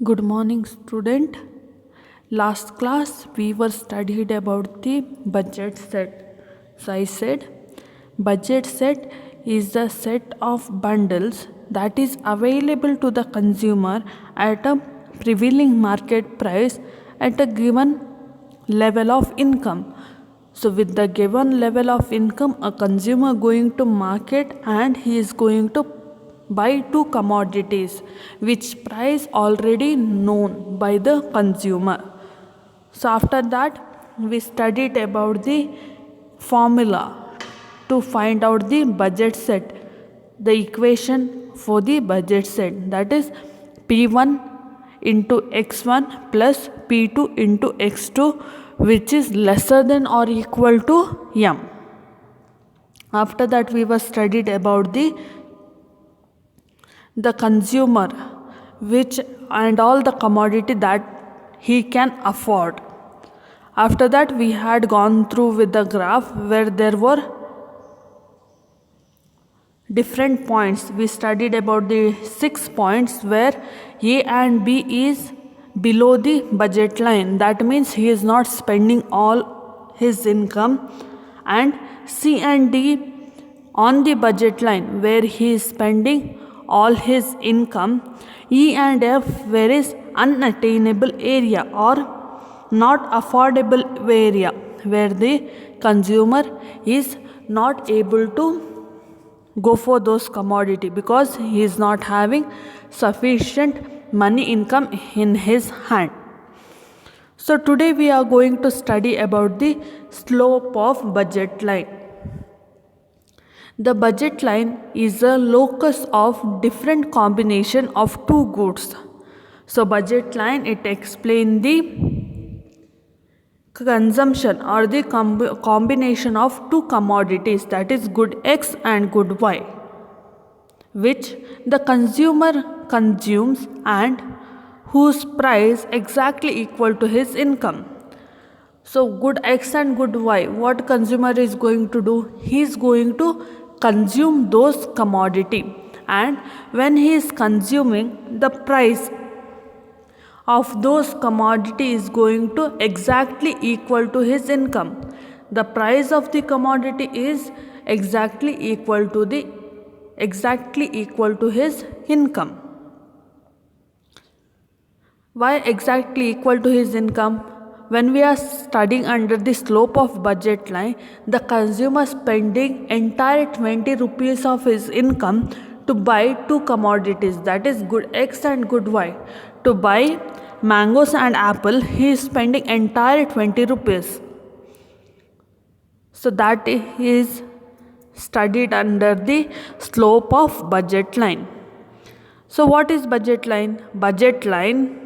Good morning, student. Last class we were studied about the budget set. So I said budget set is the set of bundles that is available to the consumer at a prevailing market price at a given level of income. So with the given level of income, a consumer going to market and he is going to buy two commodities which price already known by the consumer. So after that we studied about the formula to find out the budget set, the equation for the budget set, that is P1 into x1 plus P2 into x2, which is lesser than or equal to m. After that we were studied about the consumer which and all the commodity that he can afford. After that we had gone through with the graph where there were different points. We studied about the 6 points where A and B is below the budget line, that means he is not spending all his income, and C and D on the budget line where he is spending all his income. E and F where is unattainable area or not affordable area where the consumer is not able to go for those commodity because he is not having sufficient money income in his hand. So today we are going to study about the slope of budget line. The budget line is a locus of different combination of two goods. So budget line, it explains the consumption or the combination of two commodities, that is good X and good Y, which the consumer consumes and whose price exactly equal to his income. So good X and good Y, what consumer is going to do? He is going to consume those commodity, and when he is consuming, the price of those commodity is going to exactly equal to his income. The price of the commodity is exactly equal to his income. Why exactly equal to his income? When we are studying under the slope of budget line, the consumer spending entire 20 rupees of his income to buy two commodities, that is good X and good Y. To buy mangoes and apple, he is spending entire 20 rupees. So that is studied under the slope of budget line. So what is budget line? Budget line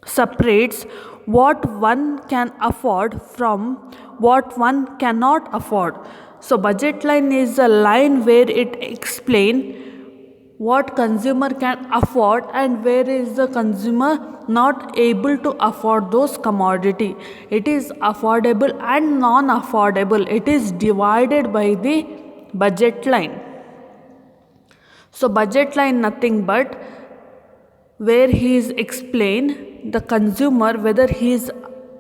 separates what one can afford from what one cannot afford. So budget line is a line where it explains what consumer can afford and where is the consumer not able to afford those commodity. It is affordable and non-affordable. It is divided by the budget line. So budget line nothing but where he is explain the consumer whether he is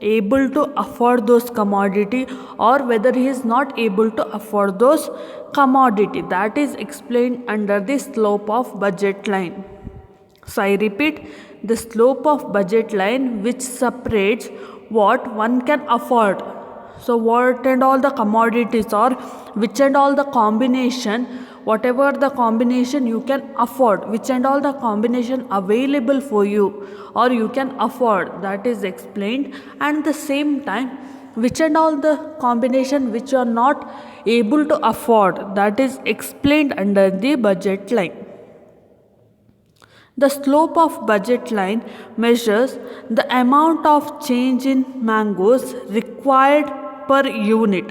able to afford those commodity or whether he is not able to afford those commodity. That is explained under the slope of budget line. So I repeat, the slope of budget line which separates what one can afford. So what and all the commodities or which and all the combination, whatever the combination you can afford, which and all the combination available for you or you can afford, that is explained, and the same time which and all the combination which you are not able to afford, that is explained under the budget line. The slope of budget line measures the amount of change in mangoes required per unit.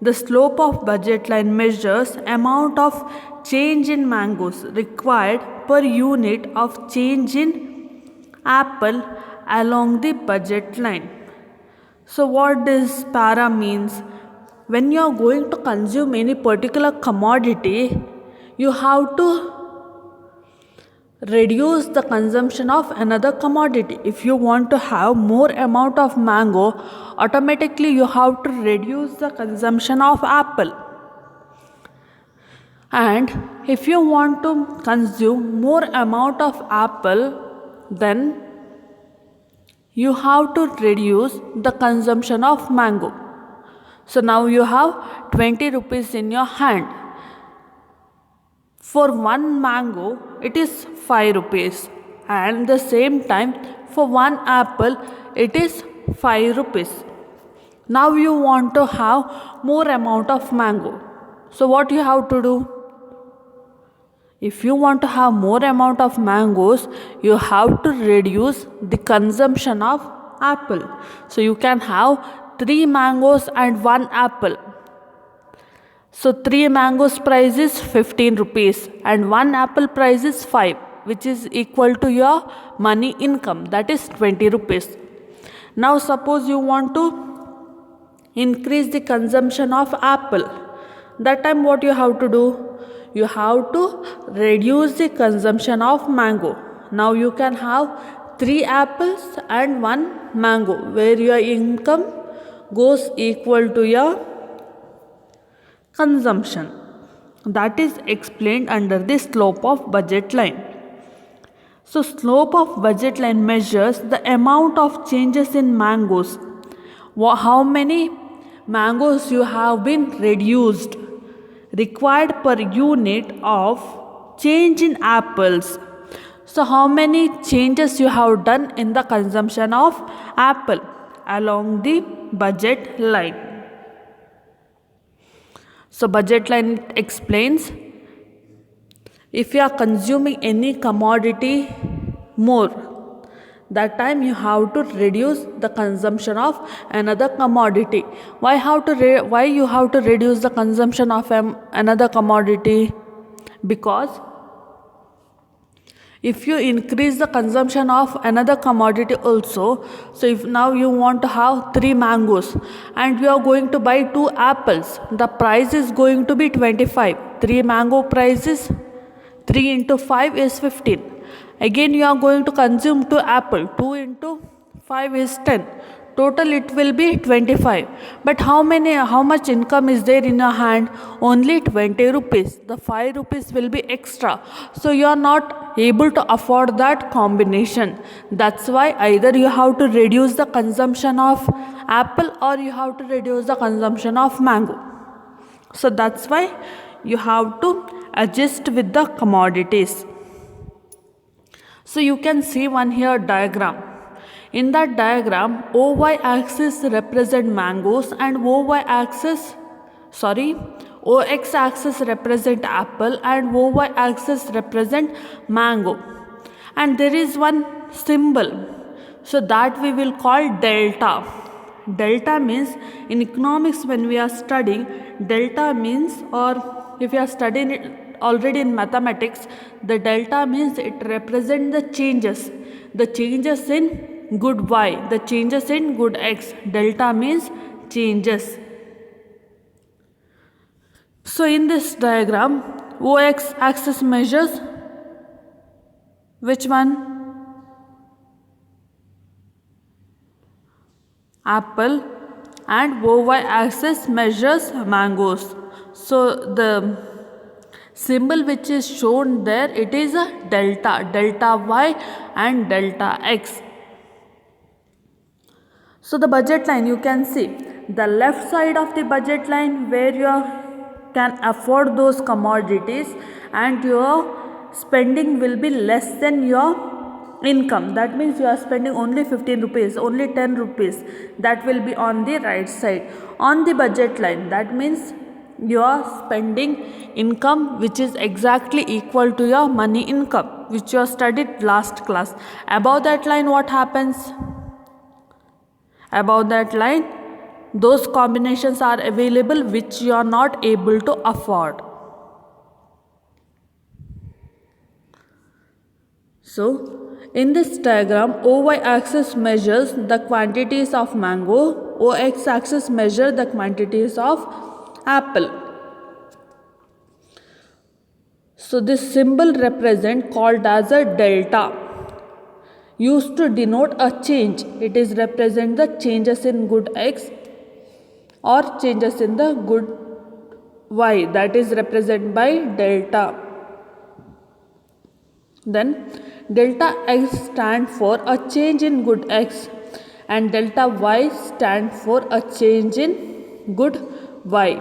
The slope of budget line measures amount of change in mangoes required per unit of change in apple along the budget line. So what this para means? When you are going to consume any particular commodity, you have to reduce the consumption of another commodity. If you want to have more amount of mango, automatically you have to reduce the consumption of apple. And if you want to consume more amount of apple, then you have to reduce the consumption of mango. So now you have 20 rupees in your hand. For one mango, it is 5 rupees, and the same time for one apple, it is 5 rupees. Now you want to have more amount of mango. So what you have to do? If you want to have more amount of mangoes, you have to reduce the consumption of apple. So you can have 3 mangoes and 1 apple. So 3 mangoes price is 15 rupees and 1 apple price is 5, which is equal to your money income, that is 20 rupees. Now suppose you want to increase the consumption of apple. That time what you have to do? You have to reduce the consumption of mango. Now you can have 3 apples and 1 mango, where your income goes equal to your consumption. That is explained under the slope of budget line. So slope of budget line measures the amount of changes in mangoes. How many mangoes you have been reduced required per unit of change in apples. So how many changes you have done in the consumption of apple along the budget line. So budget line explains, if you are consuming any commodity more, that time you have to reduce the consumption of another commodity. Why you have to reduce the consumption of another commodity? Because if you increase the consumption of another commodity also, so if now you want to have 3 mangoes and you are going to buy 2 apples, the price is going to be 25. 3 mango price is 3 into 5 is 15. Again you are going to consume 2 apple. 2 into 5 is 10. Total it will be 25. But how much income is there in your hand? Only 20 rupees. The 5 rupees will be extra. So you are not able to afford that combination. That's why either you have to reduce the consumption of apple or you have to reduce the consumption of mango. So that's why you have to adjust with the commodities. So you can see one here diagram. In that diagram, OY axis represent mangoes and OX axis represent apple and OY axis represent mango. And there is one symbol, so that we will call delta. Delta means, in economics when we are studying, delta means, or if you are studying it already in mathematics, the delta means it represents the changes in good y, the changes in good x. Delta means changes. So in this diagram, OX axis measures which one? Apple, and OY axis measures mangoes. So the symbol which is shown there, it is a delta y and delta x. So the budget line, you can see the left side of the budget line where you can afford those commodities and your spending will be less than your income. That means you are spending only 15 rupees, only 10 rupees. That will be on the right side. On the budget line, that means you are spending income which is exactly equal to your money income, which you studied last class. Above that line, what happens? Above that line, those combinations are available which you are not able to afford. So, in this diagram, OY axis measures the quantities of mango, OX axis measures the quantities of apple. So this symbol represent called as a delta, used to denote a change. It is represent the changes in good x or changes in the good y, that is represented by delta. Then delta x stand for a change in good x and delta y stand for a change in good y.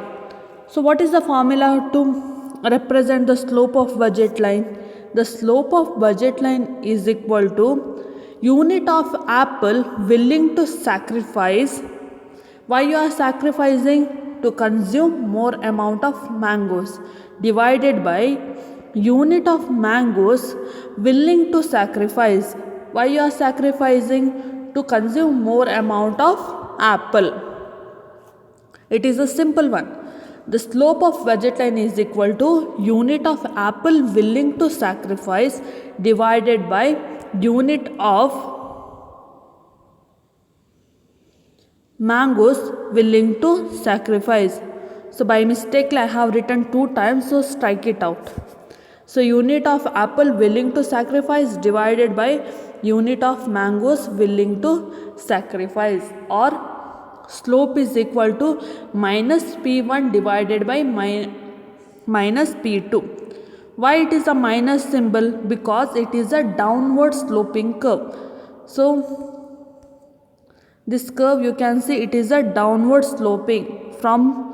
So what is the formula to represent the slope of budget line? The slope of budget line is equal to unit of apple willing to sacrifice. Why you are sacrificing? To consume more amount of mangoes, divided by unit of mangoes willing to sacrifice. Why you are sacrificing? To consume more amount of apple. It is a simple one. The slope of budget line is equal to unit of apple willing to sacrifice divided by unit of mangoes willing to sacrifice. So by mistake I have written 2 times, so strike it out. So unit of apple willing to sacrifice divided by unit of mangoes willing to sacrifice, or slope is equal to minus p1 divided by minus p2. Why it is a minus symbol? Because it is a downward sloping curve. So this curve you can see it is a downward sloping from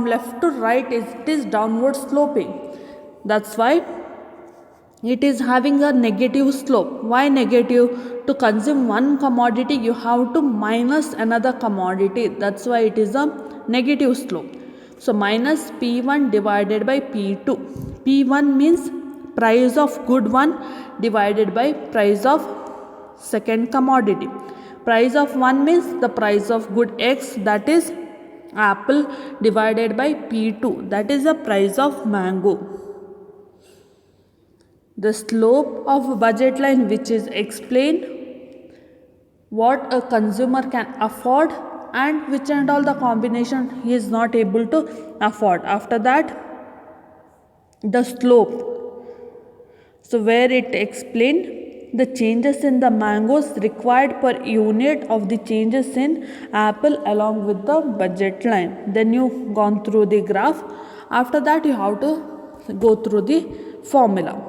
left to right, it is downward sloping. That's why it is having a negative slope. Why negative? To consume one commodity you have to minus another commodity. That's why it is a negative slope. So minus P1 divided by P2. P1 means price of good one divided by price of second commodity. Price of one means the price of good X, that is apple, divided by P2, that is the price of mango. The slope of budget line, which is explained what a consumer can afford and which and all the combination he is not able to afford. After that, the slope. So where it explained the changes in the mangoes required per unit of the changes in apple along with the budget line. Then you gone through the graph. After that you have to go through the formula.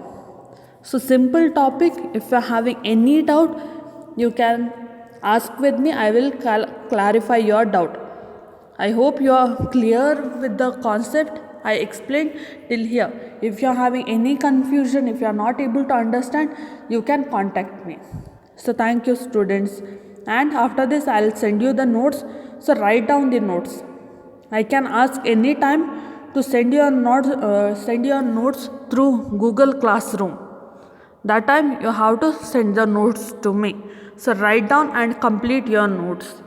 So simple topic. If you are having any doubt, you can ask with me. I will clarify your doubt. I hope you are clear with the concept I explained till here. If you are having any confusion, if you are not able to understand, you can contact me. So thank you students. And after this I will send you the notes. So write down the notes. I can ask any time to send your notes through Google Classroom. That time you have to send the notes to me. So write down and complete your notes.